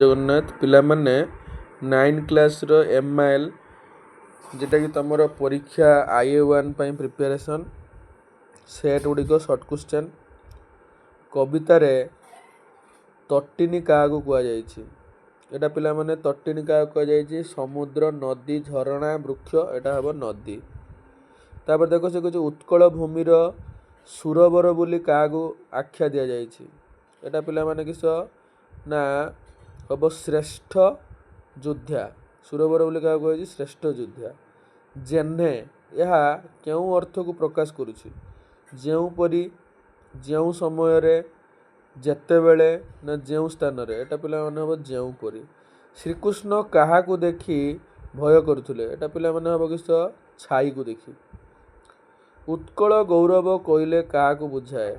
Jagannath पिलामाने 9 class रो MIL जेटा कि तुमर परीक्षा IA1 पई प्रिपरेशन सेट गुड़िक सर्ट क्वेश्चन कवितारे तट्टिनी क्या कहुई एटा पिला माने तट्टिनी क्या कहुई समुद्र नदी झरणा वृक्ष एटा हम नदी तापर देखो से कुछ उत्कल भूमिर सुरबर बोली क्या आख्या दि जाइए एटा पिला माने किस ना हम श्रेष्ठ योद्धा सुरबर बोली क्या कहुई श्रेष्ठ योद्धा जेन्हे यह क्यों अर्थ को प्रकाश करुछि जोपरी जो समय रे जेतेबेले ना जो स्थान रे एटा पिला माने हम जोपरी श्रीकृष्ण क्या को देखी भय करुले एटा पिला माने हम किस छाई को देखी उत्कल गौरव कहले क्या को बुझाए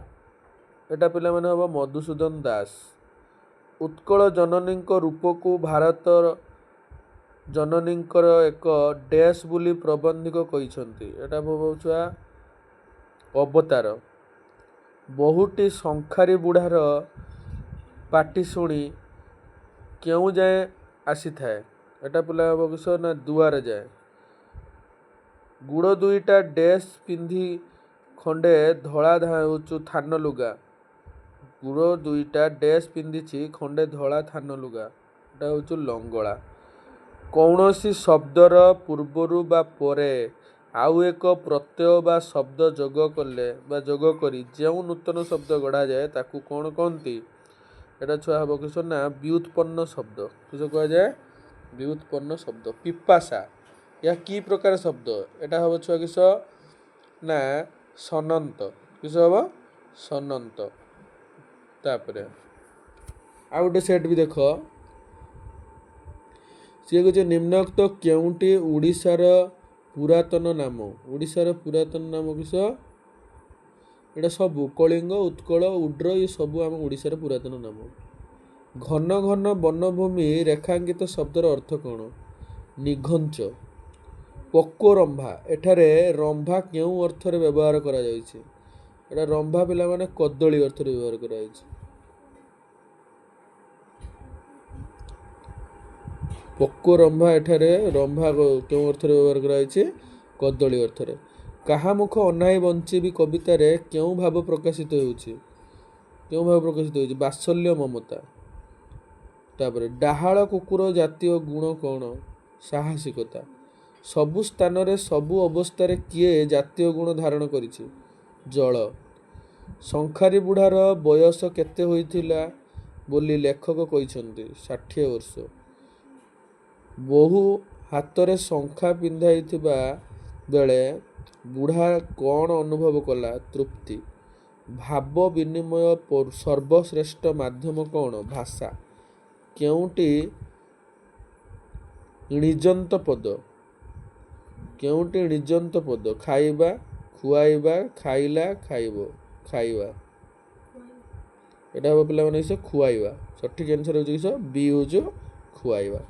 एटा पिला माने हम मधुसूदन दास उत्कल जननी रूप को भारत जननी एक डैश बोली प्रबंधिक कहते एटा छुआ अवतार बहुटी शंखारी बुढ़ार पाटी शुणी क्यों जाए आसी थाए एटा पिला किस ना दुआर जाए गुड़ दुईटा डैश पिंधि खंडे धड़ा थान लुगा गुड़ दुईटा डैश पिंधि खंडे धड़ा थान लुगा एटा हूँ लंगड़ा कौनसी शब्दर पूर्वरु बा परे आउ एक प्रत्यय बा शब्द जोग कले बा जोग करी जो नूतन शब्द गढ़ा जाए ताकू कौन कहती एटा छुआ हम किस ना व्युत्पन्न शब्द किस कह जाए व्युत्पन्न शब्द पिपासा या कि प्रकार शब्द एटा हम छुआ किस ना सनंत किस हम सनंत तापरे आ गोटे सेट भी देख सी कह निम्नोक्त केउटी ओडिशार पुरातन नाम ओडिशार पुरातन नाम किस एटा सबू कलिंग उत्कल उड्र ये सबू आम ओडिशार पुरातन नाम घन घन वनभूमि रेखांकित शब्दर अर्थ कौन निघंच पक्व रंभा एठारे रंभा क्यों अर्थ व्यवहार करा जायछि एटा रंभा पिला माने कदली अर्थ व्यवहार करा जायछि पक्व रंभा एठारे रंभा क्यों अर्थ व्यवहार कराई कदली अर्थ कहा मुख अनाई बंची भी कवितार क्यों भाव प्रकाशित क्यों भाव प्रकाशित हो बात्सल्य ममता तापर डाहाळ कुकुर जातीय गुण कौन साहसिकता सबु स्थान रे सबु अवस्था किए जातीय गुण धारण करिछि जल शंखारी बुढ़ार बयस केते होइथिला बोली लेखक कहिसंती 60 वर्ष बहु हाथ शंखा पिंधाई बेले बुढ़ा कौन अनुभव कला तृप्ति भाव विनिमय सर्वश्रेष्ठ माध्यम कौन भाषा केउटी निजंत पद खाइबा खुआइबा खाइला खाइब खाइबा एटा हम पे खुआइबा सठिक आंसर हो बी हूँ खुआइबा।